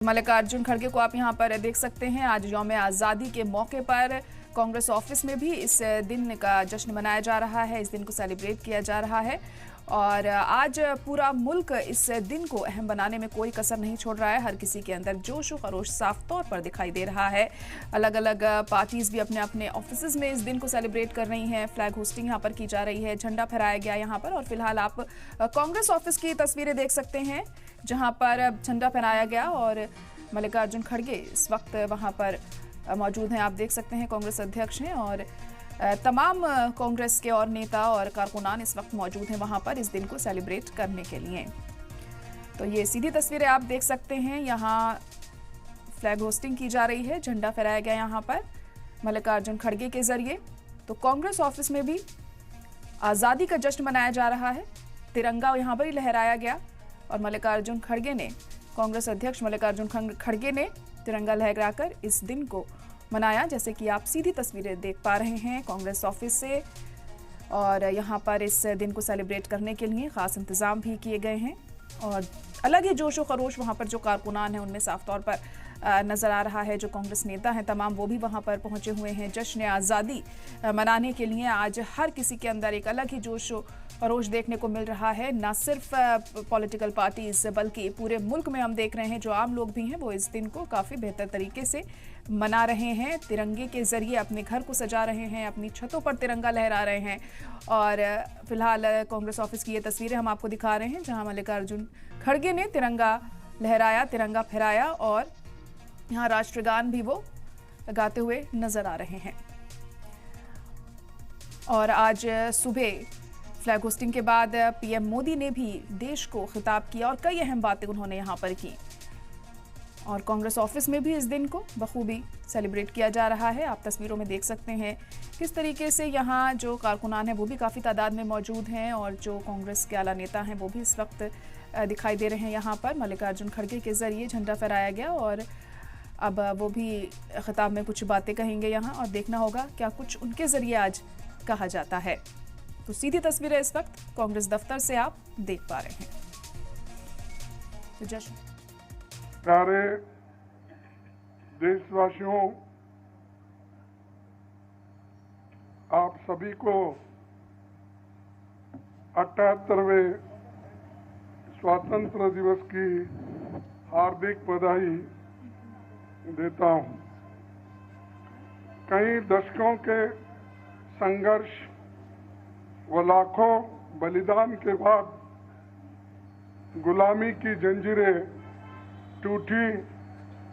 मल्लिकार्जुन खड़गे को आप यहां पर देख सकते हैं। आज यौम आज़ादी के मौके पर कांग्रेस ऑफिस में भी इस दिन का जश्न मनाया जा रहा है, इस दिन को सेलिब्रेट किया जा रहा है और आज पूरा मुल्क इस दिन को अहम बनाने में कोई कसर नहीं छोड़ रहा है। हर किसी के अंदर जोश और खरोश साफ तौर पर दिखाई दे रहा है। अलग अलग पार्टीज भी अपने अपने ऑफिस में इस दिन को सेलिब्रेट कर रही हैं। फ्लैग होस्टिंग यहाँ पर की जा रही है, झंडा फहराया गया यहाँ पर और फिलहाल आप कांग्रेस ऑफिस की तस्वीरें देख सकते हैं जहां पर झंडा फहराया गया और मल्लिकार्जुन खड़गे इस वक्त वहां पर मौजूद हैं। आप देख सकते हैं कांग्रेस अध्यक्ष हैं और तमाम कांग्रेस के और नेता और कारकुनान इस वक्त मौजूद हैं वहां पर इस दिन को सेलिब्रेट करने के लिए। तो ये सीधी तस्वीरें आप देख सकते हैं। यहाँ फ्लैग होस्टिंग की जा रही है, झंडा फहराया गया यहाँ पर मल्लिकार्जुन खड़गे के जरिए। तो कांग्रेस ऑफिस में भी आज़ादी का जश्न मनाया जा रहा है, तिरंगा यहाँ पर ही लहराया गया और मल्लिकार्जुन खड़गे ने, कांग्रेस अध्यक्ष मल्लिकार्जुन खड़गे ने तिरंगा लहराकर इस दिन को मनाया, जैसे कि आप सीधी तस्वीरें देख पा रहे हैं कांग्रेस ऑफिस से। और यहाँ पर इस दिन को सेलिब्रेट करने के लिए खास इंतजाम भी किए गए हैं और अलग ही जोश व खरोश वहाँ पर जो कारकुनान हैं उनमें साफ तौर पर नजर आ रहा है। जो कांग्रेस नेता हैं तमाम वो भी वहाँ पर पहुंचे हुए हैं जश्न आज़ादी मनाने के लिए। आज हर किसी के अंदर एक अलग ही जोश खरोश देखने को मिल रहा है। न सिर्फ पॉलिटिकल पार्टीज बल्कि पूरे मुल्क में हम देख रहे हैं जो आम लोग भी हैं वो इस दिन को काफ़ी बेहतर तरीके से मना रहे हैं। तिरंगे के जरिए अपने घर को सजा रहे हैं, अपनी छतों पर तिरंगा लहरा रहे हैं। और फिलहाल कांग्रेस ऑफिस की ये तस्वीरें हम आपको दिखा रहे हैं जहां मल्लिकार्जुन खड़गे ने तिरंगा लहराया, तिरंगा फहराया और यहाँ राष्ट्रगान भी वो गाते हुए नजर आ रहे हैं। और आज सुबह फ्लैग होस्टिंग के बाद पीएम मोदी ने भी देश को खिताब किया और कई अहम बातें उन्होंने यहाँ पर की। और कांग्रेस ऑफिस में भी इस दिन को बखूबी सेलिब्रेट किया जा रहा है। आप तस्वीरों में देख सकते हैं किस तरीके से यहाँ जो कारकुनान हैं वो भी काफ़ी तादाद में मौजूद हैं और जो कांग्रेस के आला नेता हैं वो भी इस वक्त दिखाई दे रहे हैं। यहाँ पर मल्लिकार्जुन खड़गे के जरिए झंडा फहराया गया और अब वो भी खिताब में कुछ बातें कहेंगे यहाँ और देखना होगा क्या कुछ उनके जरिए आज कहा जाता है। तो सीधी तस्वीरें इस वक्त कांग्रेस दफ्तर से आप देख पा रहे हैं। तो जश्न प्यारे देशवासियों, आप सभी को 78वें स्वतंत्र दिवस की हार्दिक बधाई देता हूं। कई दशकों के संघर्ष व लाखों बलिदान के बाद गुलामी की जंजीरें टूटी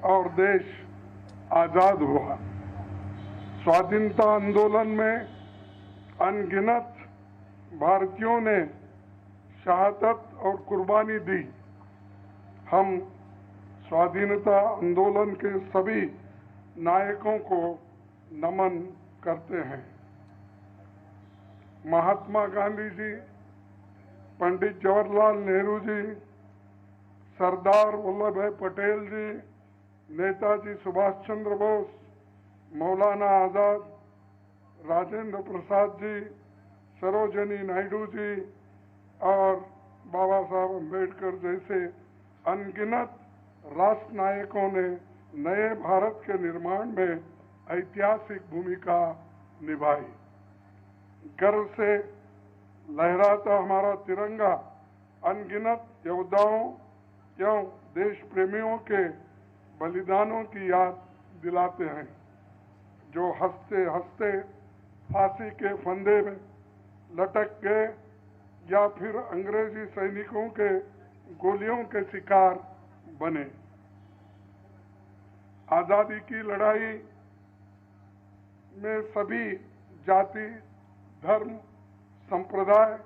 और देश आजाद हुआ। स्वाधीनता आंदोलन में अनगिनत भारतीयों ने शहादत और कुर्बानी दी। हम स्वाधीनता आंदोलन के सभी नायकों को नमन करते हैं। महात्मा गांधी जी, पंडित जवाहरलाल नेहरू जी, सरदार वल्लभ भाई पटेल जी, नेताजी सुभाष चंद्र बोस, मौलाना आजाद, राजेंद्र प्रसाद जी, सरोजिनी नायडू जी और बाबा साहब अम्बेडकर जैसे अनगिनत राष्ट्र नायकों ने नए भारत के निर्माण में ऐतिहासिक भूमिका निभाई। गर्व से लहराता हमारा तिरंगा अनगिनत योद्धाओं एवं देश प्रेमियों के बलिदानों की याद दिलाते हैं, जो हंसते हंसते फांसी के फंदे में लटक गए या फिर अंग्रेजी सैनिकों के गोलियों के शिकार बने। आजादी की लड़ाई में सभी जाति, धर्म, संप्रदाय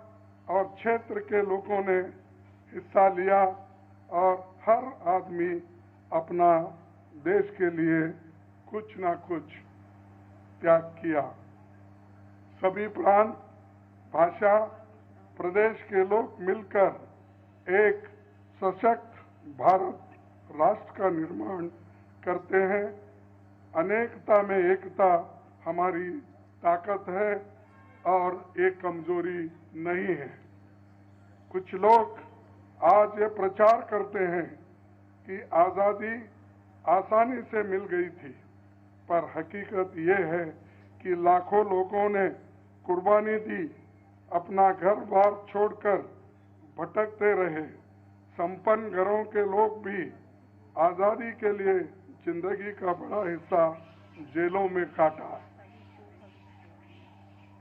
और क्षेत्र के लोगों ने हिस्सा लिया और हर आदमी अपना देश के लिए कुछ ना कुछ त्याग किया। सभी प्रांत, भाषा, प्रदेश के लोग मिलकर एक सशक्त भारत राष्ट्र का निर्माण करते हैं। अनेकता में एकता हमारी ताकत है और एक कमजोरी नहीं है। कुछ लोग आज ये प्रचार करते हैं कि आज़ादी आसानी से मिल गई थी, पर हकीकत ये है कि लाखों लोगों ने कुर्बानी दी, अपना घर बार छोड़कर भटकते रहे। संपन्न घरों के लोग भी आज़ादी के लिए जिंदगी का बड़ा हिस्सा जेलों में काटा।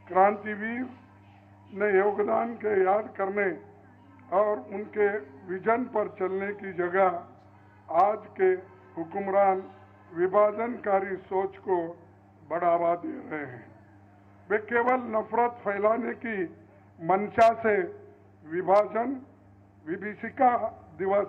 क्रांतिवीर ने योगदान के याद करने और उनके विजन पर चलने की जगह आज के हुक्मरान विभाजनकारी सोच को बढ़ावा दे रहे हैं। वे केवल नफरत फैलाने की मंशा से विभाजन विभीषिका दिवस